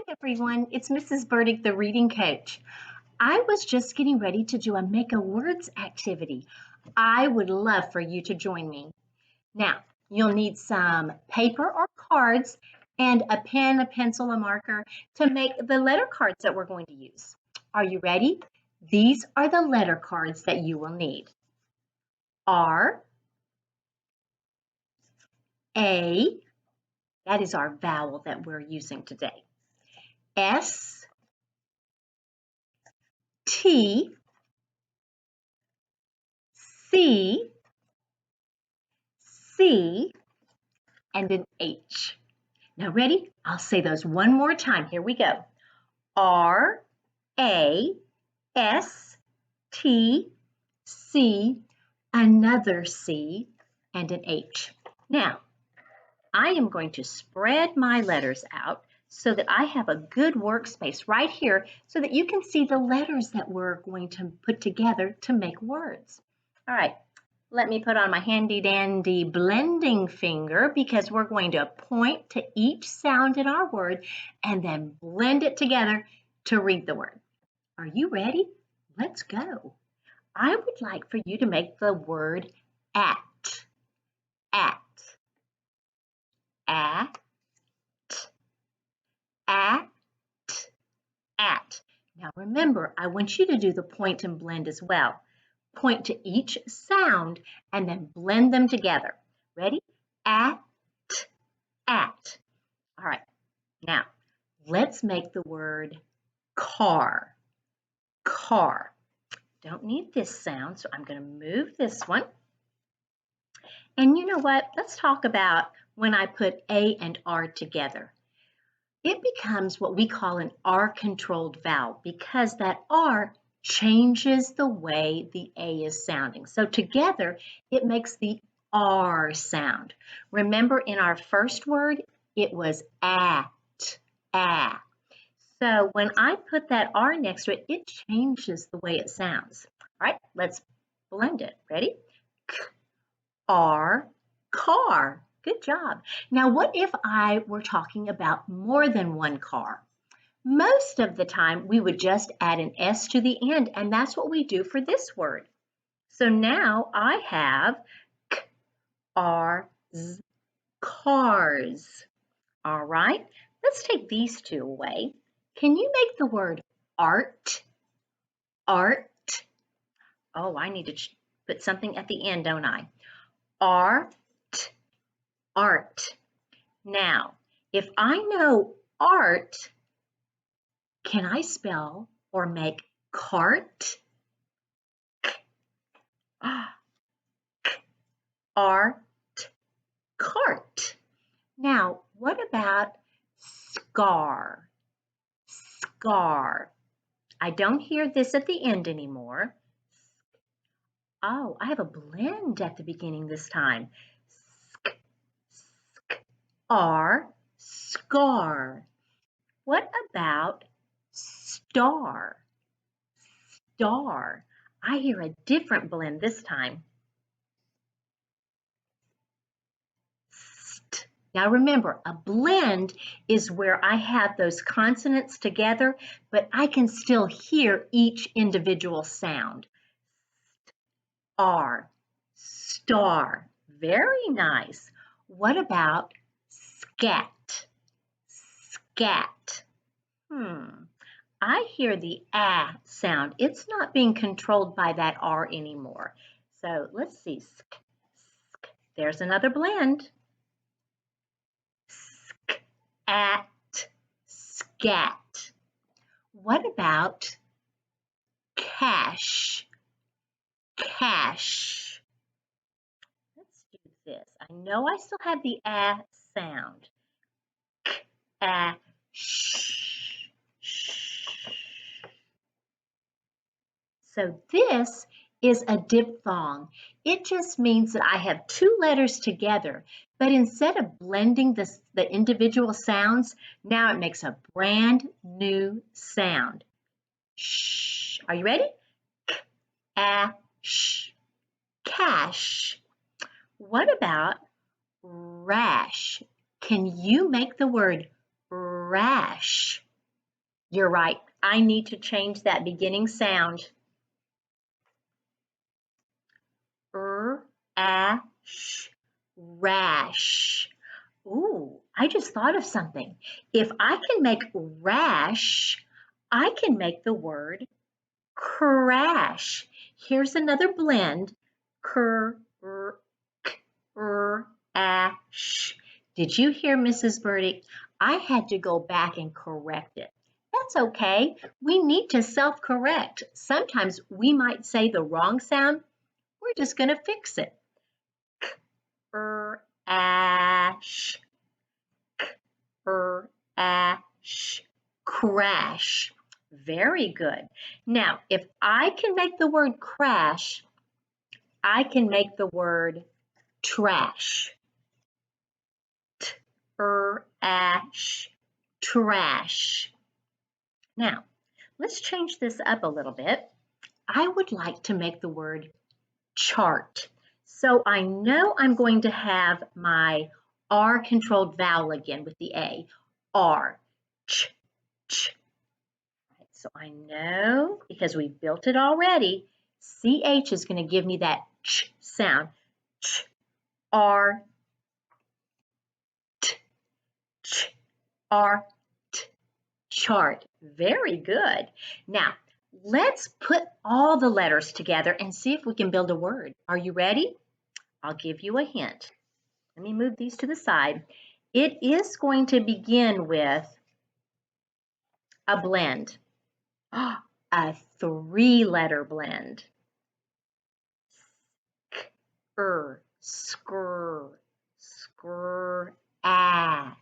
Everyone, it's Mrs. Burdick, the reading coach. I was just getting ready to do a make a words activity. I would love for you to join me. Now, you'll need some paper or cards and a pen, a pencil, a marker to make the letter cards that we're going to use. Are you ready? These are the letter cards that you will need. R, A, that is our vowel that we're using today. S, T, C, C, and an H. Now ready? I'll say those one more time. Here we go. R, A, S, T, C, another C, and an H. Now, I am going to spread my letters out so that I have a good workspace right here so that you can see the letters that we're going to put together to make words. All right, let me put on my handy dandy blending finger because we're going to point to each sound in our word and then blend it together to read the word. Are you ready? Let's go. I would like for you to make the word at, at, at, at, at. Now remember, I want you to do the point and blend as well. Point to each sound and then blend them together. Ready? At, at. All right, now let's make the word car, car. Don't need this sound, so I'm going to move this one. And you know what? Let's talk about when I put A and R together. It becomes what we call an R-controlled vowel because that R changes the way the A is sounding. So together, it makes the R sound. Remember in our first word, it was at, ah. So when I put that R next to it, it changes the way it sounds. All right, let's blend it. Ready? K, R, car. Good job. Now, what if I were talking about more than one car? Most of the time, we would just add an S to the end, and that's what we do for this word. So now I have K, R, Z, cars. All right, let's take these two away. Can you make the word art? Art. Oh, I need to put something at the end, don't I? Art. Art. Now, if I know art, can I spell or make cart? Art, cart. Now, what about scar? Scar. I don't hear this at the end anymore. Oh, I have a blend at the beginning this time. R, scar. What about star? Star. I hear a different blend this time. St. Now remember, a blend is where I have those consonants together, but I can still hear each individual sound. R, star. Very nice. What about scat? Scat. I hear the ah sound. It's not being controlled by that R anymore. So let's see. Sk, sk. There's another blend. Sk, at, scat. What about cash? Cash. Let's do this. I know I still have the ah sound. K, ah, sh, sh. So this is a diphthong. It just means that I have two letters together, but instead of blending the individual sounds, now it makes a brand new sound. Shh. Are you ready? K, a, sh, cash. What about rash? Can you make the word rash? You're right. I need to change that beginning sound. Ash, rash. Ooh, I just thought of something. If I can make rash, I can make the word crash. Here's another blend. Ash. Did you hear Mrs. Burdick? I had to go back and correct it. That's okay. We need to self-correct. Sometimes we might say the wrong sound. We're just going to fix it. Ash. Ash. Crash. Very good. Now, if I can make the word crash, I can make the word trash. Ash. Trash. Now, let's change this up a little bit. I would like to make the word chart. So I know I'm going to have my R-controlled vowel again with the A. R. Ch. Ch. Right, so I know, because we built it already, CH is going to give me that ch sound. Ch. R. T. Ch. R. T. Chart. Very good. Now, let's put all the letters together and see if we can build a word. Are you ready? I'll give you a hint. Let me move these to the side. It is going to begin with a blend, a three-letter blend. Skr, skr, ah.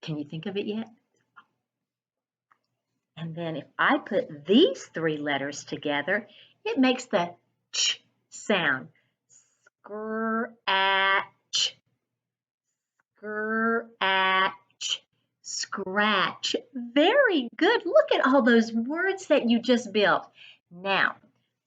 Can you think of it yet? And then if I put these three letters together, it makes the ch sound. Scratch, scratch, scratch. Very good. Look at all those words that you just built. Now,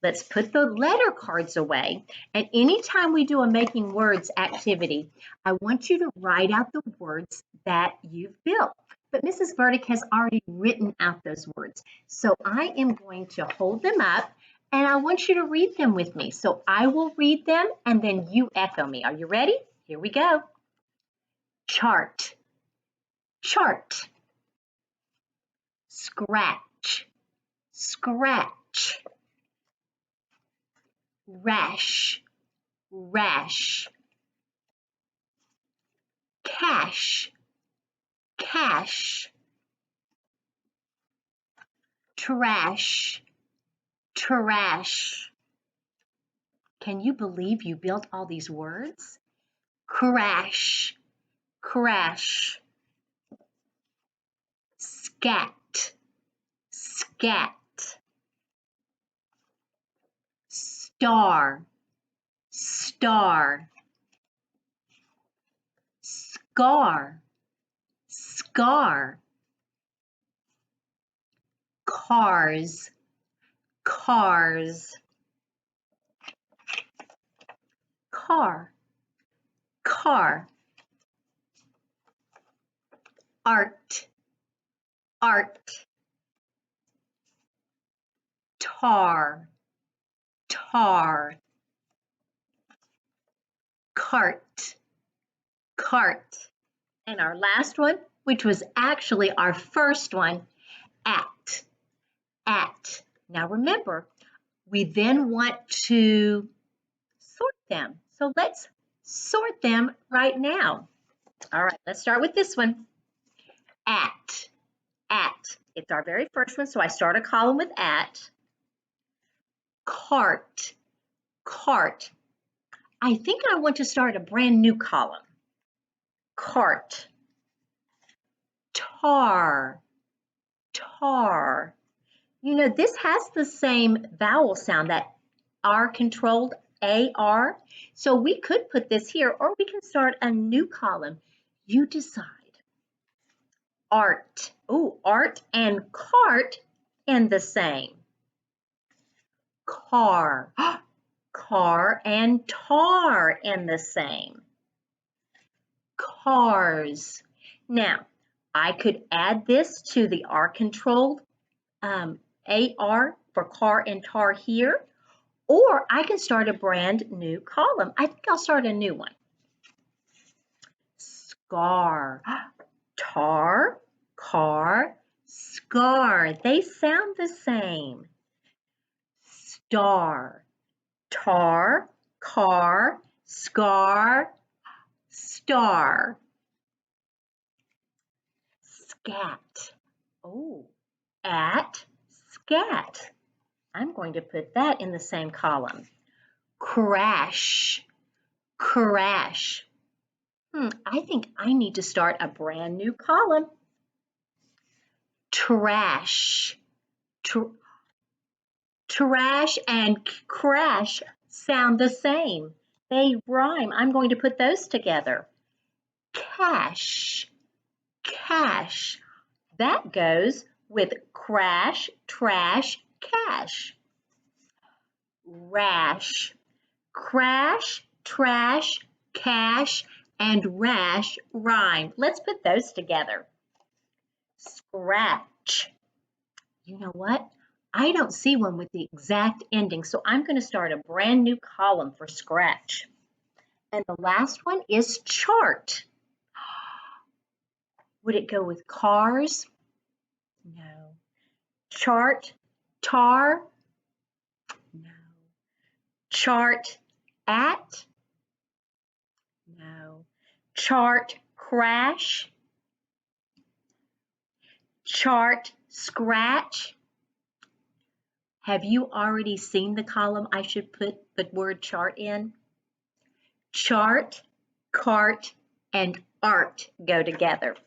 let's put the letter cards away. And anytime we do a making words activity, I want you to write out the words that you've built. But Mrs. Burdick has already written out those words. So I am going to hold them up and I want you to read them with me. So I will read them and then you echo me. Are you ready? Here we go. Chart, chart. Scratch, scratch. Rash, rash. Cash, cash. Trash, trash. Can you believe you built all these words? Crash, crash. Scat, scat. Star, star. Scar, scar. Cars, cars. Car, car. Art, art. Tar, tar. Cart, cart. And our last one, which was actually our first one, at, at. Now remember, we then want to sort them. So let's sort them right now. All right, let's start with this one. At, at. It's our very first one, so I start a column with at. Cart, cart. I think I want to start a brand new column. Cart. Tar, tar. You know, this has the same vowel sound, that R controlled AR. So we could put this here or we can start a new column. You decide. Art. Oh, art and cart in the same. Car. Car and tar in the same. Cars. Now, I could add this to the R controlled AR for car and tar here, or I can start a brand new column. I think I'll start a new one. Scar, tar, car, scar. They sound the same. Star, tar, car, scar, star. Scat. Oh, at, scat. I'm going to put that in the same column. Crash, crash. I think I need to start a brand new column. Trash. Trash and crash sound the same. They rhyme. I'm going to put those together. Cash, cash. That goes with crash, trash, cash. Rash, crash, trash, cash, and rash rhyme. Let's put those together. Scratch. You know what? I don't see one with the exact ending, so I'm going to start a brand new column for scratch. And the last one is chart. Would it go with cars? No. Chart, tar? No. Chart, at? No. Chart, crash? Chart, scratch? Have you already seen the column I should put the word chart in? Chart, cart, and art go together.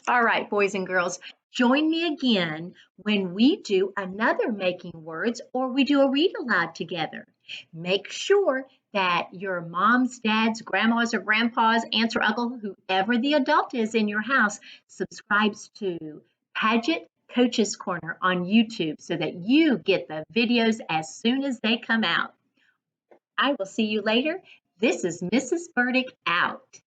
All right, boys and girls, join me again when we do another making words or we do a read aloud together. Make sure that your moms, dads, grandmas, or grandpas, aunts, or uncle, whoever the adult is in your house, subscribes to Paget Coaches Corner on YouTube so that you get the videos as soon as they come out. I will see you later. This is Mrs. Burdick out.